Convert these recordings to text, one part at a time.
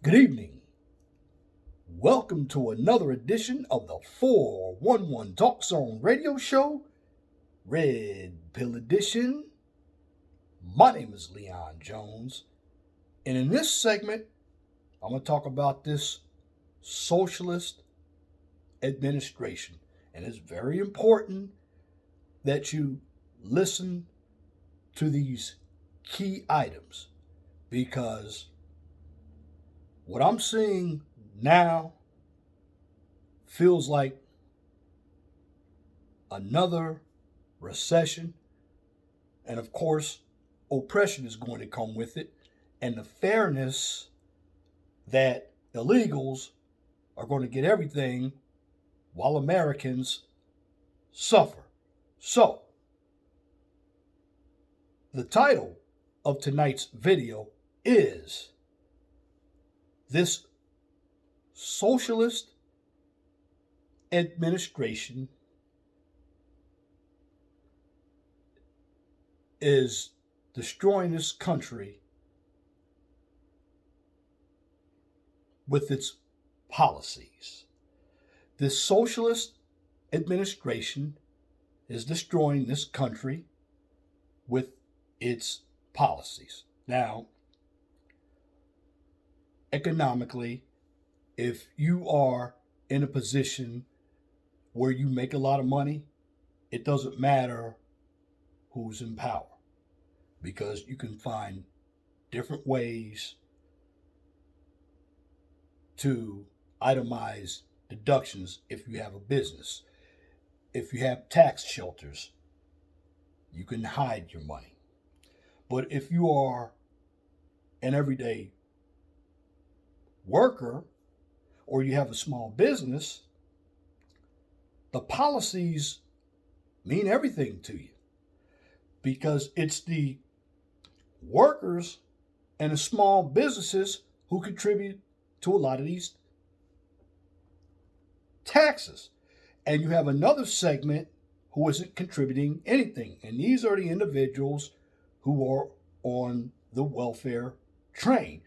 Good evening. Welcome to another edition of the 411 Talk Zone radio show, Red Pill Edition. My name is Leon Jones, and in this segment, I'm going to talk about this socialist administration. And it's very important that you listen to these key items because what I'm seeing now feels like another recession. And of course, oppression is going to come with it. And the fairness that illegals are going to get everything while Americans suffer. So, the title of tonight's video is This Socialist Administration is destroying this country with its policies. This socialist administration is destroying this country with its policies. Now, economically, if you are in a position where you make a lot of money, it doesn't matter who's in power because you can find different ways to itemize deductions if you have a business. If you have tax shelters, you can hide your money. But if you are an everyday worker or you have a small business, the policies mean everything to you because it's the workers and the small businesses who contribute to a lot of these taxes. And you have another segment who isn't contributing anything. And these are the individuals who are on the welfare train.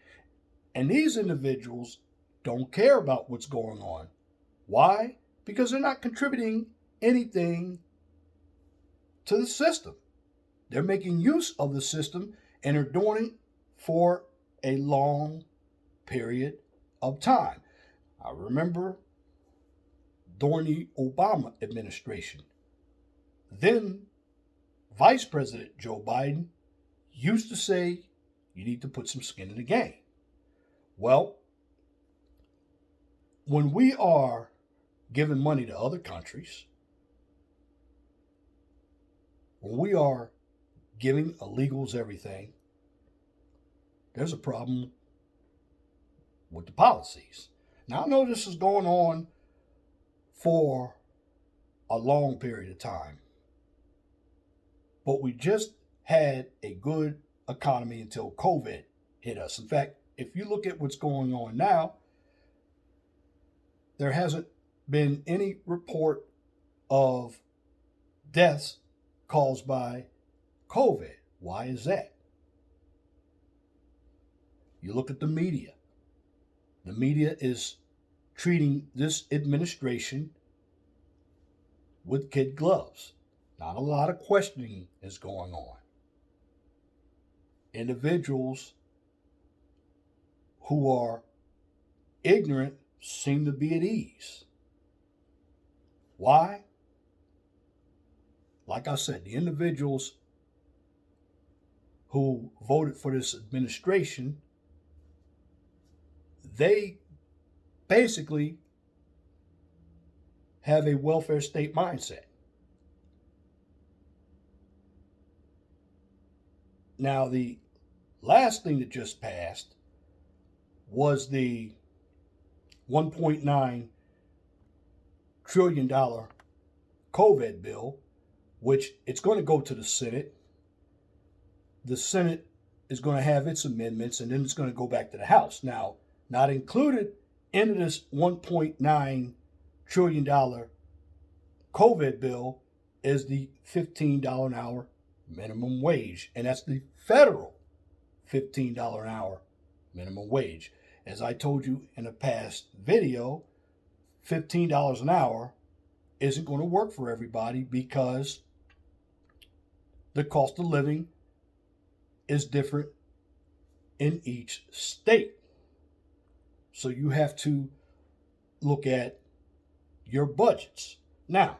And these individuals don't care about what's going on. Why? Because they're not contributing anything to the system. They're making use of the system and they're doing it for a long period of time. I remember during the Obama administration, then Vice President Joe Biden used to say, you need to put some skin in the game. Well, when we are giving money to other countries, when we are giving illegals everything, there's a problem with the policies. Now, I know this is going on for a long period of time, but we just had a good economy until COVID hit us. In fact, if you look at what's going on now, there hasn't been any report of deaths caused by COVID. Why is that? You look at the media. The media is treating this administration with kid gloves. Not a lot of questioning is going on. Individuals who are ignorant seem to be at ease. Why? Like I said, the individuals who voted for this administration, they basically have a welfare state mindset. Now, the last thing that just passed was the $1.9 trillion COVID bill, which it's going to go to the Senate. The Senate is going to have its amendments, and then it's going to go back to the House. Now, not included in this $1.9 trillion COVID bill is the $15 an hour minimum wage, and that's the federal $15 an hour minimum wage. As I told you in a past video, $15 an hour isn't going to work for everybody because the cost of living is different in each state. So you have to look at your budgets. Now,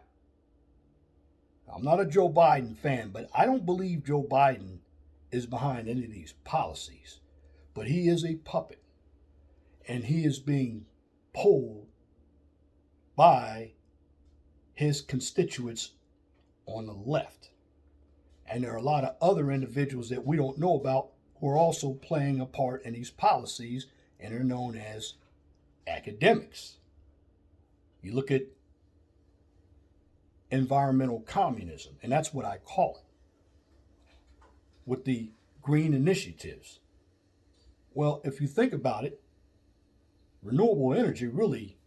I'm not a Joe Biden fan, but I don't believe Joe Biden is behind any of these policies. But he is a puppet, and he is being pulled by his constituents on the left. And there are a lot of other individuals that we don't know about who are also playing a part in these policies, and are known as academics. You look at environmental communism, and that's what I call it, with the green initiatives. Well, if you think about it, renewable energy really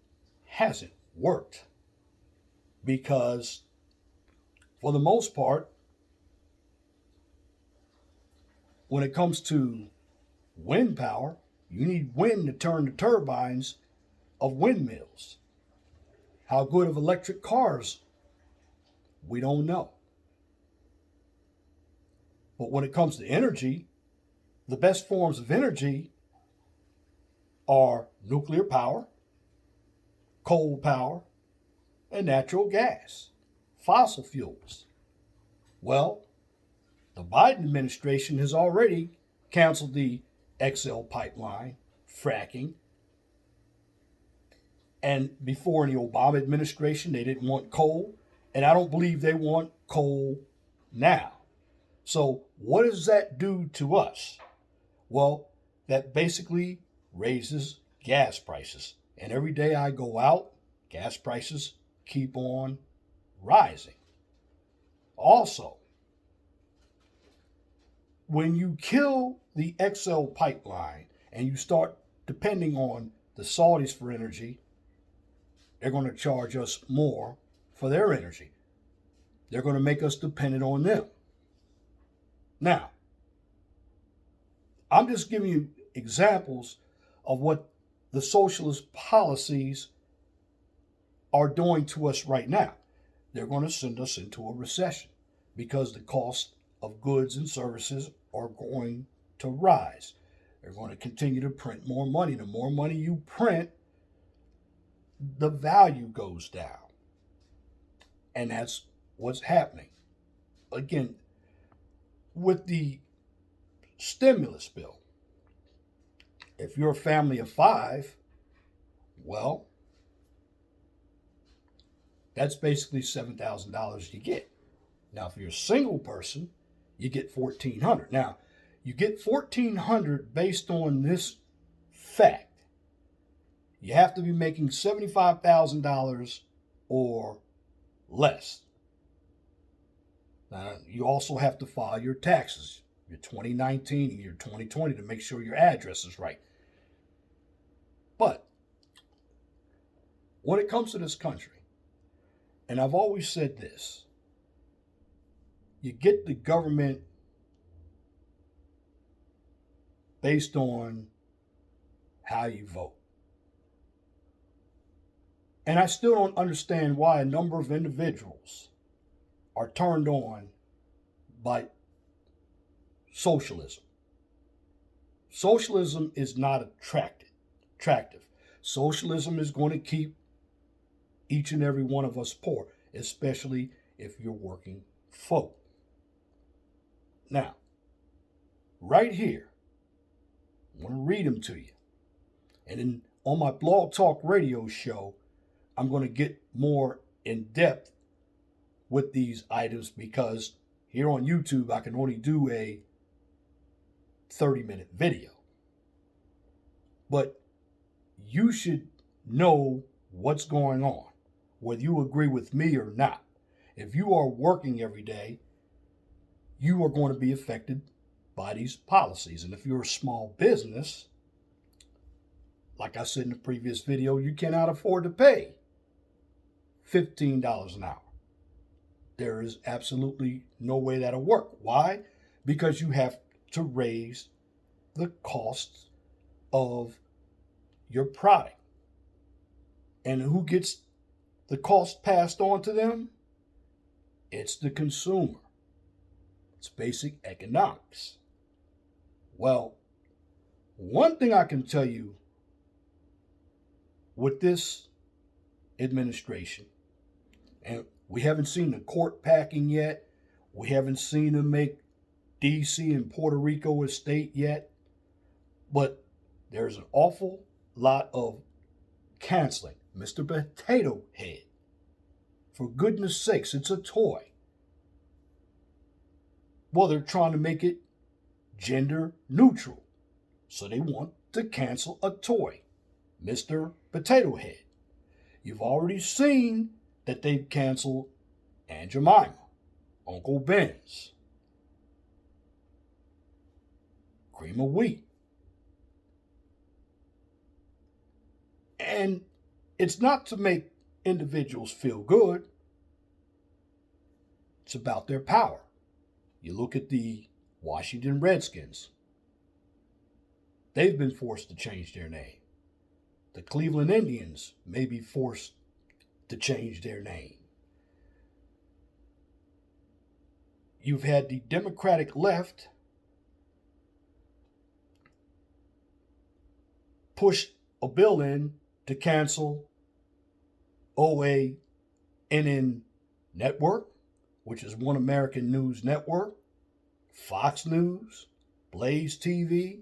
hasn't worked because, for the most part, when it comes to wind power, you need wind to turn the turbines of windmills. How good of electric cars, we don't know. But when it comes to energy, the best forms of energy are nuclear power, coal power, and natural gas, fossil fuels. Well, the Biden administration has already canceled the XL pipeline, fracking. And before in the Obama administration, they didn't want coal. And I don't believe they want coal now. So what does that do to us? Well, that basically raises gas prices. And every day I go out, gas prices keep on rising. Also, when you kill the XL pipeline and you start depending on the Saudis for energy, they're going to charge us more for their energy. They're going to make us dependent on them. Now, I'm just giving you examples of what the socialist policies are doing to us right now. They're going to send us into a recession because the cost of goods and services are going to rise. They're going to continue to print more money. The more money you print, the value goes down. And that's what's happening. Again, with the stimulus bill, if you're a family of 5, well, that's basically $7,000 you get. Now, if you're a single person, you get $1,400. Now, you get $1,400 based on this fact. You have to be making $75,000 or less. Now, you also have to file your taxes, your 2019 and your 2020, to make sure your address is right. But when it comes to this country, and I've always said this, you get the government based on how you vote. And I still don't understand why a number of individuals are turned on by socialism. Socialism is not attractive. Socialism is going to keep each and every one of us poor, especially if you're working folk. Now, right here, I want to read them to you. And then on my Blog Talk Radio show, I'm going to get more in depth with these items because here on YouTube, I can only do a 30-minute video. But you should know what's going on, whether you agree with me or not. If you are working every day, you are going to be affected by these policies. And if you're a small business, like I said in the previous video, you cannot afford to pay $15 an hour. There is absolutely no way that'll work. Why? Because you have to raise the costs of your product. And who gets the cost passed on to them? It's the consumer. It's basic economics. Well, one thing I can tell you with this administration, and we haven't seen the court packing yet, we haven't seen them make DC and Puerto Rico a state yet, but there's an awful lot of canceling. Mr. Potato Head, for goodness sakes, it's a toy. Well, they're trying to make it gender neutral, so they want to cancel a toy, Mr. Potato Head. You've already seen that they've canceled Aunt Jemima, Uncle Ben's, Cream of Wheat. And it's not to make individuals feel good. It's about their power. You look at the Washington Redskins. They've been forced to change their name. The Cleveland Indians may be forced to change their name. You've had the Democratic left push a bill in to cancel OANN Network, which is One American News Network, Fox News, Blaze TV,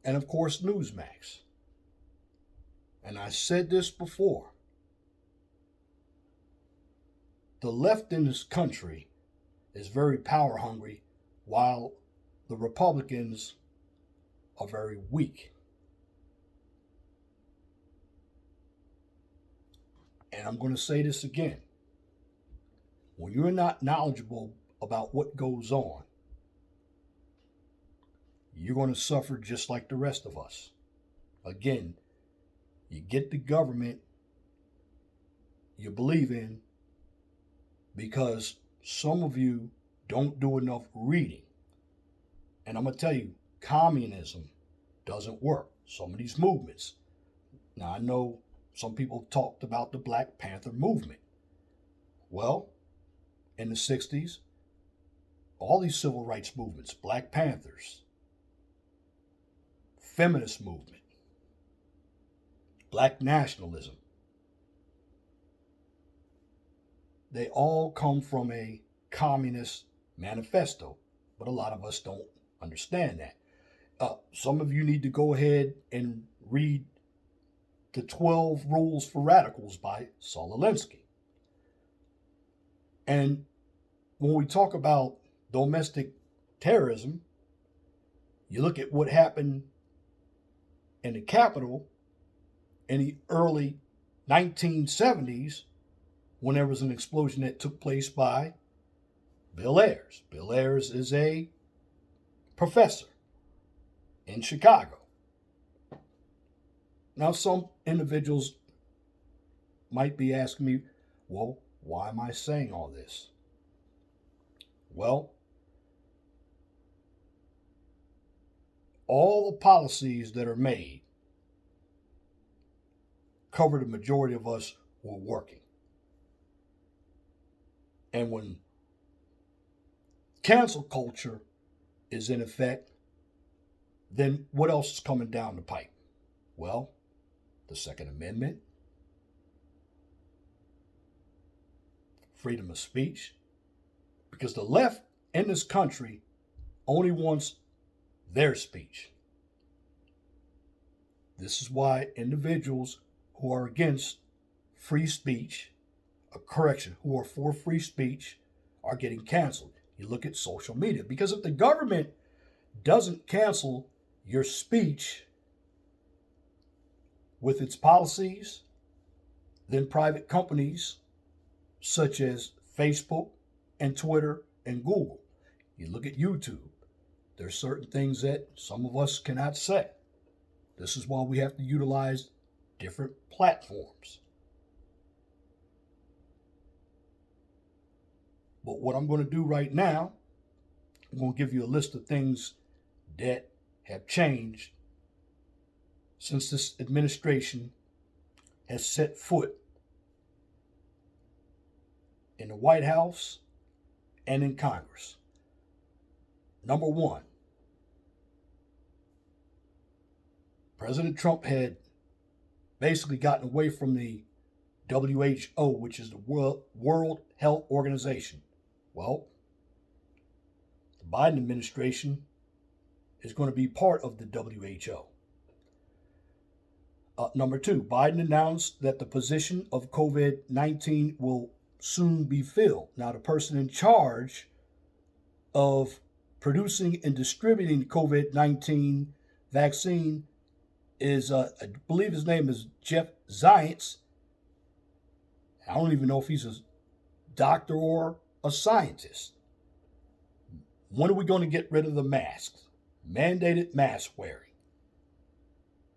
and of course Newsmax. And I said this before. The left in this country is very power hungry, while the Republicans are very weak. And I'm going to say this again. When you're not knowledgeable about what goes on, you're going to suffer just like the rest of us. Again, you get the government you believe in because some of you don't do enough reading. And I'm going to tell you, communism doesn't work. Some of these movements. Now, I know some people talked about the Black Panther movement. Well, in the 60s, all these civil rights movements, Black Panthers, feminist movement, Black nationalism, they all come from a communist manifesto, but a lot of us don't understand that. Some of you need to go ahead and read The 12 Rules for Radicals by Saul Alinsky. And when we talk about domestic terrorism, you look at what happened in the Capitol in the early 1970s when there was an explosion that took place by Bill Ayers. Bill Ayers is a professor in Chicago. Now, some individuals might be asking me, well, why am I saying all this? Well, all the policies that are made cover the majority of us who are working. And when cancel culture is in effect, then what else is coming down the pipe? Well, the Second Amendment, freedom of speech, because the left in this country only wants their speech. This is why individuals who are against free speech, who are for free speech, are getting canceled. You look at social media, because if the government doesn't cancel your speech with its policies, then private companies such as Facebook and Twitter and Google. You look at YouTube. There's certain things that some of us cannot say. This is why we have to utilize different platforms. But what I'm going to do right now, I'm going to give you a list of things that have changed since this administration has set foot in the White House and in Congress. Number one, President Trump had basically gotten away from the WHO, which is the World Health Organization. Well, the Biden administration is going to be part of the WHO. Number two, Biden announced that the position of COVID-19 will soon be filled. Now, the person in charge of producing and distributing the COVID-19 vaccine is, I believe his name is Jeff Zients. I don't even know if he's a doctor or a scientist. When are we going to get rid of the masks? Mandated mask wearing.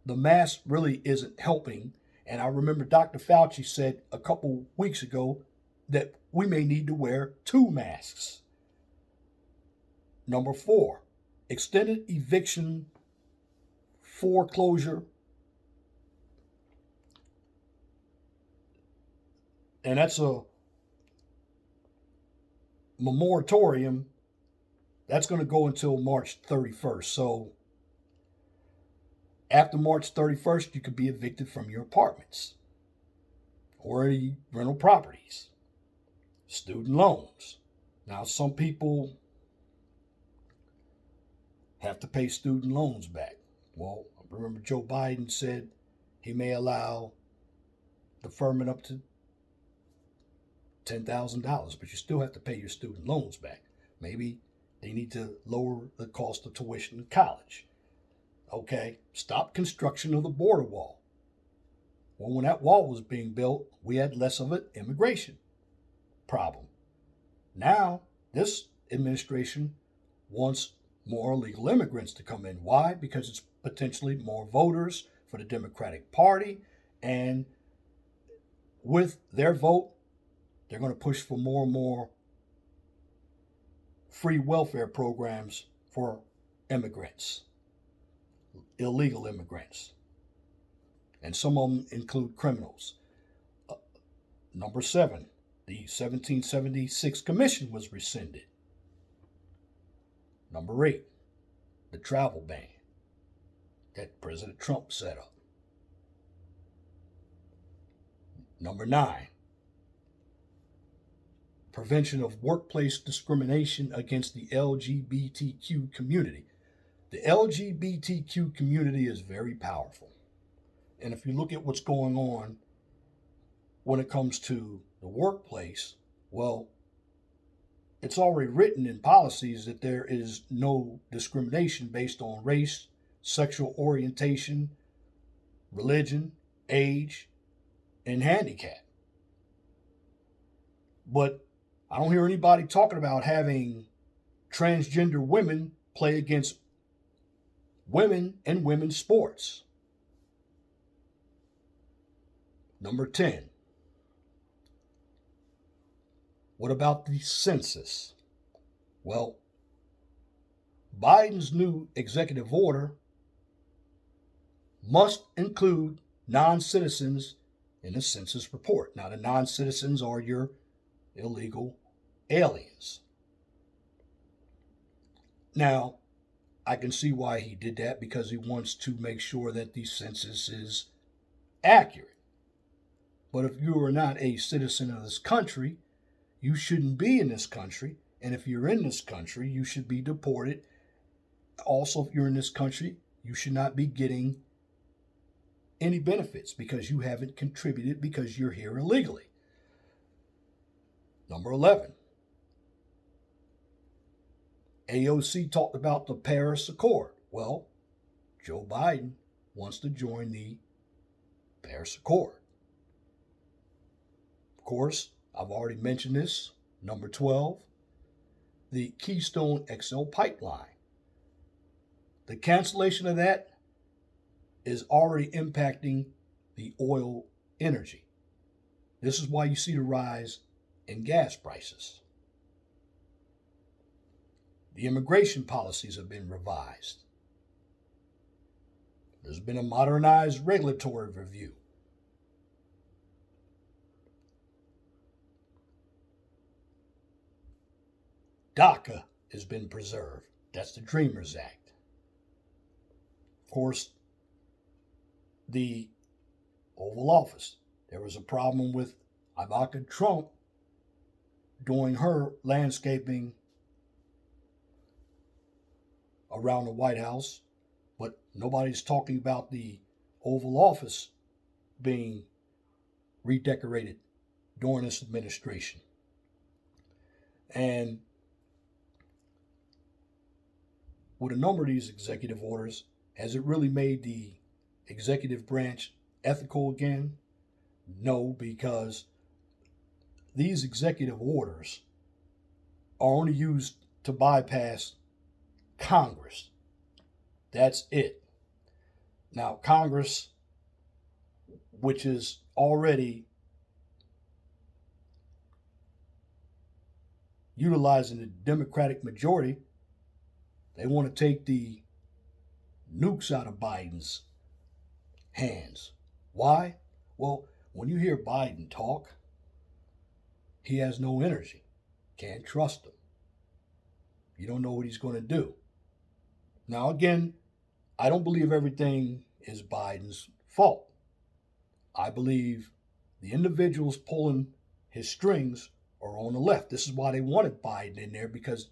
The mask really isn't helping. And I remember Dr. Fauci said a couple weeks ago that we may need to wear 2 masks. Number 4, extended eviction foreclosure. And that's a moratorium. That's going to go until March 31st. So after March 31st, you could be evicted from your apartments or any rental properties. Student loans. Now, some people have to pay student loans back. Well, I remember Joe Biden said he may allow deferment up to $10,000, but you still have to pay your student loans back. Maybe they need to lower the cost of tuition in college. Okay, stop construction of the border wall. Well, when that wall was being built, we had less of an immigration problem. Now, this administration wants more illegal immigrants to come in. Why? Because it's potentially more voters for the Democratic Party, and with their vote, they're going to push for more and more free welfare programs for immigrants, illegal immigrants. And some of them include criminals. Number 7, the 1776 Commission was rescinded. Number 8, the travel ban that President Trump set up. Number 9, prevention of workplace discrimination against the LGBTQ community. The LGBTQ community is very powerful. And if you look at what's going on when it comes to the workplace, well, it's already written in policies that there is no discrimination based on race, sexual orientation, religion, age, and handicap. But I don't hear anybody talking about having transgender women play against women in women's sports. Number 10. What about the census? Well, Biden's new executive order must include non-citizens in the census report. Now, the non-citizens are your illegal aliens. Now, I can see why he did that, because he wants to make sure that the census is accurate. But if you are not a citizen of this country, you shouldn't be in this country. And if you're in this country, you should be deported. Also, if you're in this country, you should not be getting any benefits because you haven't contributed, because you're here illegally. Number 11. AOC talked about the Paris Accord. Well, Joe Biden wants to join the Paris Accord. Of course, I've already mentioned this. Number 12, the Keystone XL pipeline. The cancellation of that is already impacting the oil energy. This is why you see the rise in gas prices. The immigration policies have been revised. There's been a modernized regulatory review. DACA has been preserved. That's the Dreamers Act. Of course, the Oval Office. There was a problem with Ivanka Trump doing her landscaping around the White House, but nobody's talking about the Oval Office being redecorated during this administration. And with a number of these executive orders, has it really made the executive branch ethical again? No, because these executive orders are only used to bypass Congress. That's it. Now, Congress, which is already utilizing the Democratic majority, they want to take the nukes out of Biden's hands. Why? Well, when you hear Biden talk, he has no energy. Can't trust him. You don't know what he's going to do. Now, again, I don't believe everything is Biden's fault. I believe the individuals pulling his strings are on the left. This is why they wanted Biden in there, because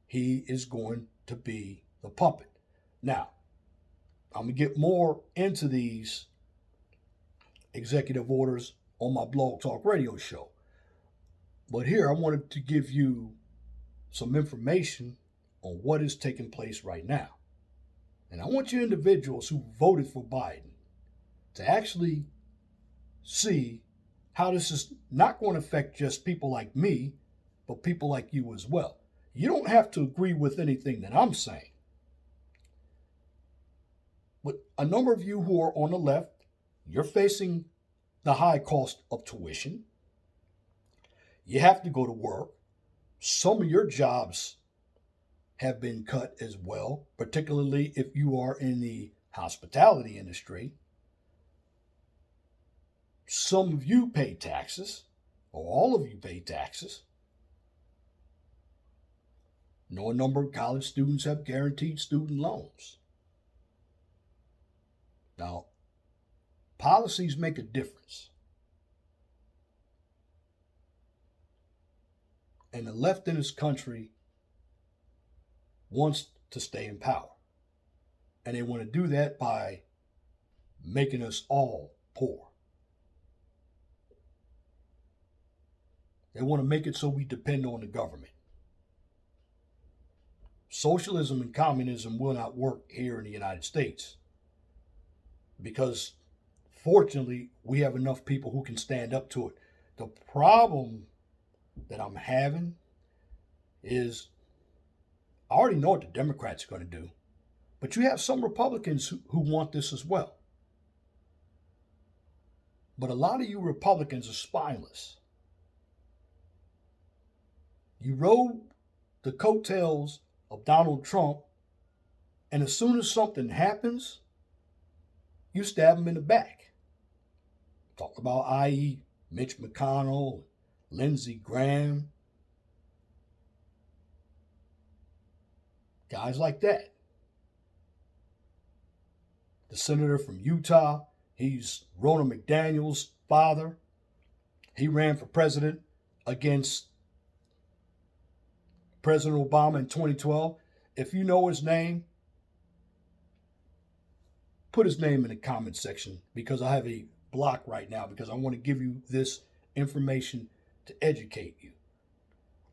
he is going to be the puppet. Now, I'm going to get more into these executive orders on my Blog Talk Radio show. But here I wanted to give you some information on what is taking place right now. And I want you individuals who voted for Biden to actually see how this is not going to affect just people like me, but people like you as well. You don't have to agree with anything that I'm saying. But a number of you who are on the left, you're facing the high cost of tuition. You have to go to work. Some of your jobs have been cut as well, particularly if you are in the hospitality industry. Some of you pay taxes, or all of you pay taxes. I know a number of college students have guaranteed student loans. Now, policies make a difference. And the left in this country wants to stay in power. And they want to do that by making us all poor. They want to make it so we depend on the government. Socialism and communism will not work here in the United States, because fortunately we have enough people who can stand up to it. The problem that I'm having is, I already know what the Democrats are going to do, but you have some Republicans who want this as well. But a lot of you Republicans are spineless. You rode the coattails of Donald Trump, and as soon as something happens, you stab him in the back. Talk about i.e. Mitch McConnell, Lindsey Graham, guys like that. The senator from Utah, he's Ronna McDaniel's father. He ran for president against President Obama in 2012. If you know his name, put his name in the comment section, because I have a block right now, because I want to give you this information to educate you.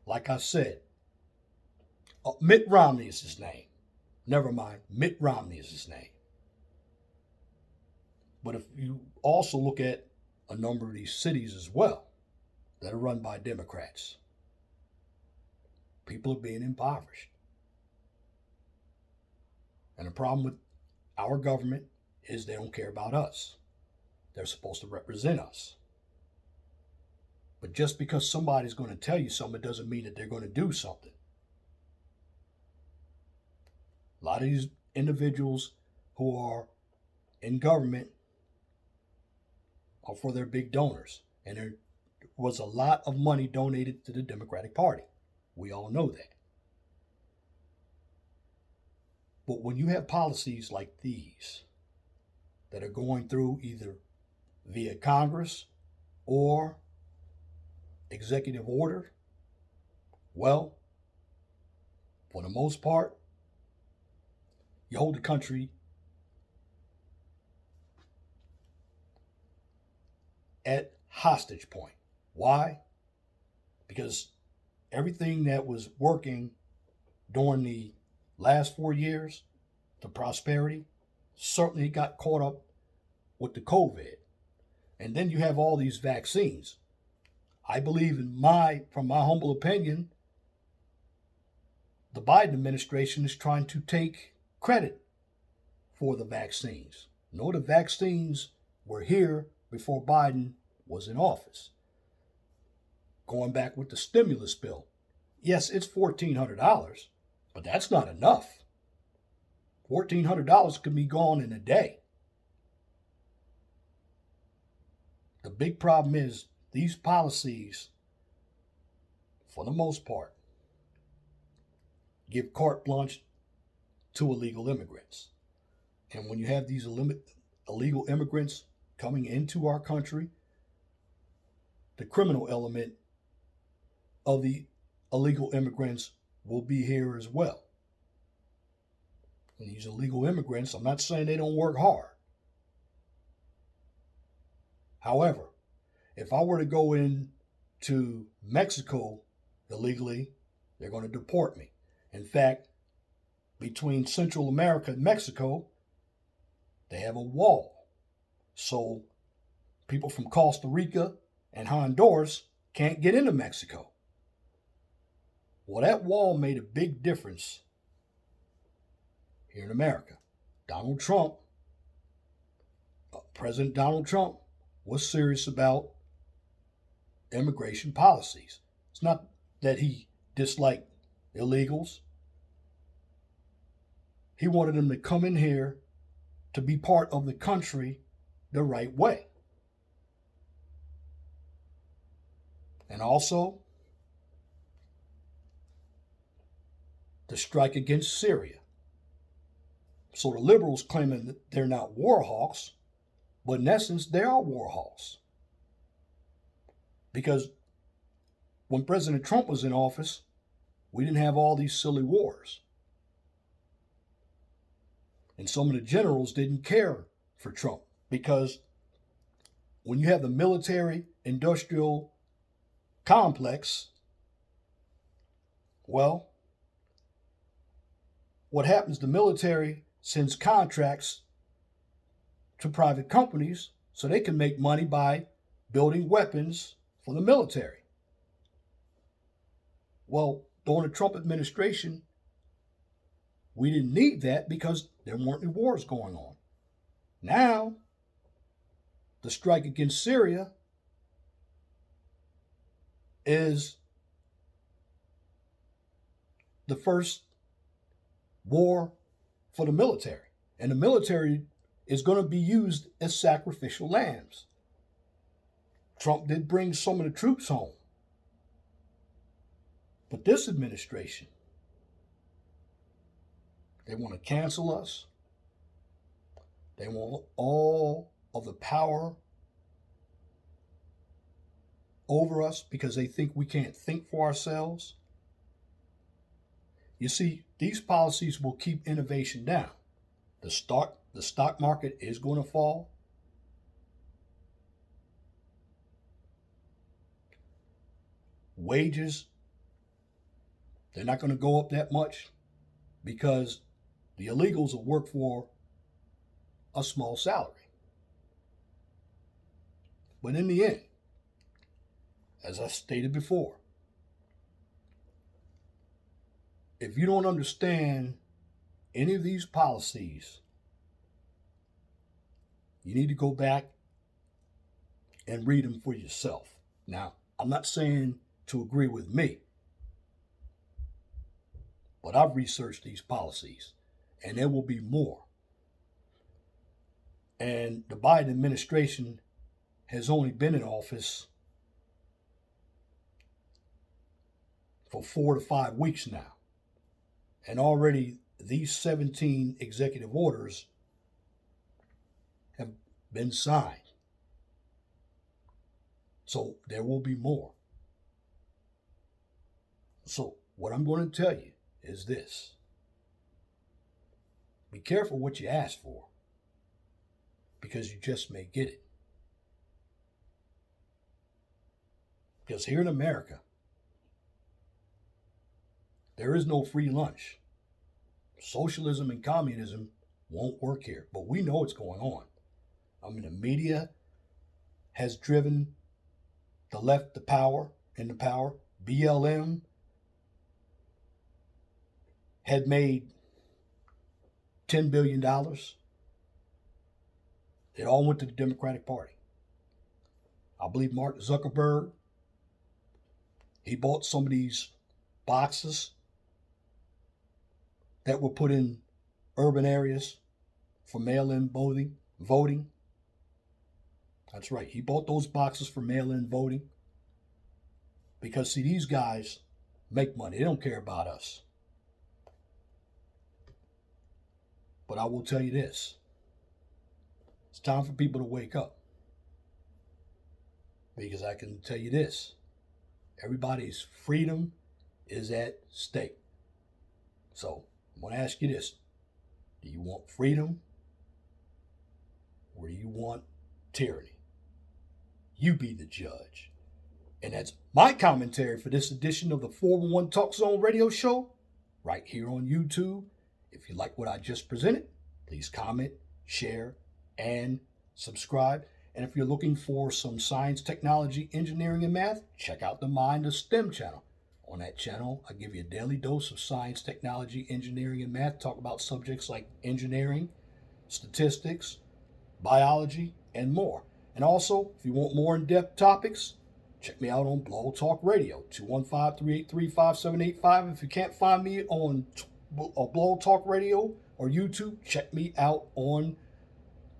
Like I said, Mitt Romney is his name. Never mind, Mitt Romney is his name. But if you also look at a number of these cities as well that are run by Democrats, people are being impoverished. And the problem with our government is they don't care about us. They're supposed to represent us. But just because somebody's going to tell you something doesn't mean that they're going to do something. A lot of these individuals who are in government are for their big donors. And there was a lot of money donated to the Democratic Party. We all know that. But when you have policies like these that are going through either via Congress or executive order, well, for the most part, you hold the country at hostage point. Why? Because everything that was working during the last 4 years, the prosperity, certainly got caught up with the COVID. And then you have all these vaccines. I believe from my humble opinion, the Biden administration is trying to take credit for the vaccines. No, the vaccines were here before Biden was in office. Going back with the stimulus bill. Yes, it's $1,400, but that's not enough. $1,400 could be gone in a day. The big problem is these policies, for the most part, give carte blanche to illegal immigrants. And when you have these illegal immigrants coming into our country, the criminal element of the illegal immigrants will be here as well. And these illegal immigrants, I'm not saying they don't work hard. However, if I were to go into Mexico illegally, they're going to deport me. In fact, between Central America and Mexico, they have a wall. So people from Costa Rica and Honduras can't get into Mexico. Well, that wall made a big difference here in America. President Donald Trump was serious about immigration policies. It's not that he disliked illegals. He wanted them to come in here to be part of the country the right way. And also, the strike against Syria. So the liberals claiming that they're not war hawks, but in essence, they are war hawks. Because when President Trump was in office, we didn't have all these silly wars. And some of the generals didn't care for Trump because when you have the military-industrial complex, well, what happens, the military sends contracts to private companies so they can make money by building weapons for the military. Well, during the Trump administration, we didn't need that because there weren't any wars going on. Now, the strike against Syria is the first war for the military. And the military is going to be used as sacrificial lambs. Trump did bring some of the troops home. But this administration, they want to cancel us. They want all of the power over us because they think we can't think for ourselves. You see, these policies will keep innovation down. The stock market is going to fall. Wages, they're not going to go up that much because the illegals will work for a small salary. But in the end, as I stated before, if you don't understand any of these policies, you need to go back and read them for yourself. Now, I'm not saying to agree with me, but I've researched these policies, and there will be more. And the Biden administration has only been in office for 4 to 5 weeks now. And already these 17 executive orders have been signed. So there will be more. So what I'm going to tell you is this. Be careful what you ask for, because you just may get it. Because here in America, there is no free lunch. Socialism and communism won't work here, but we know what's going on. I mean, the media has driven the left to power, into power. BLM had made $10 billion. It all went to the Democratic Party. I believe Mark Zuckerberg, he bought some of these boxes that were put in urban areas for mail-in voting. That's right. He bought those boxes for mail-in voting because, see, these guys make money. They don't care about us. But I will tell you this. It's time for people to wake up. Because I can tell you this. Everybody's freedom is at stake. So I'm going to ask you this. Do you want freedom or do you want tyranny? You be the judge. And that's my commentary for this edition of the 411 Talk Zone radio show right here on YouTube. If you like what I just presented, please comment, share, and subscribe. And if you're looking for some science, technology, engineering, and math, check out the Mind of STEM channel. On that channel, I give you a daily dose of science, technology, engineering, and math. Talk about subjects like engineering, statistics, biology, and more. And also, if you want more in-depth topics, check me out on Blog Talk Radio, 215-383-5785. If you can't find me on Blog Talk Radio or YouTube, check me out on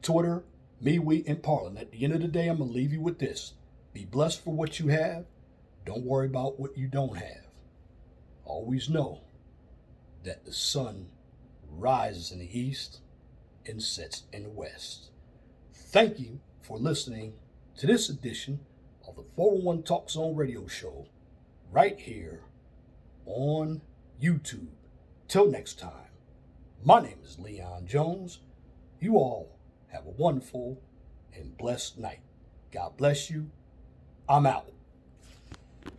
Twitter, MeWe, and Parler. And at the end of the day, I'm going to leave you with this. Be blessed for what you have. Don't worry about what you don't have. Always know that the sun rises in the east and sets in the west. Thank you for listening to this edition of the 401 Talk Zone radio show right here on YouTube. Till next time, my name is Leon Jones. You all have a wonderful and blessed night. God bless you. I'm out.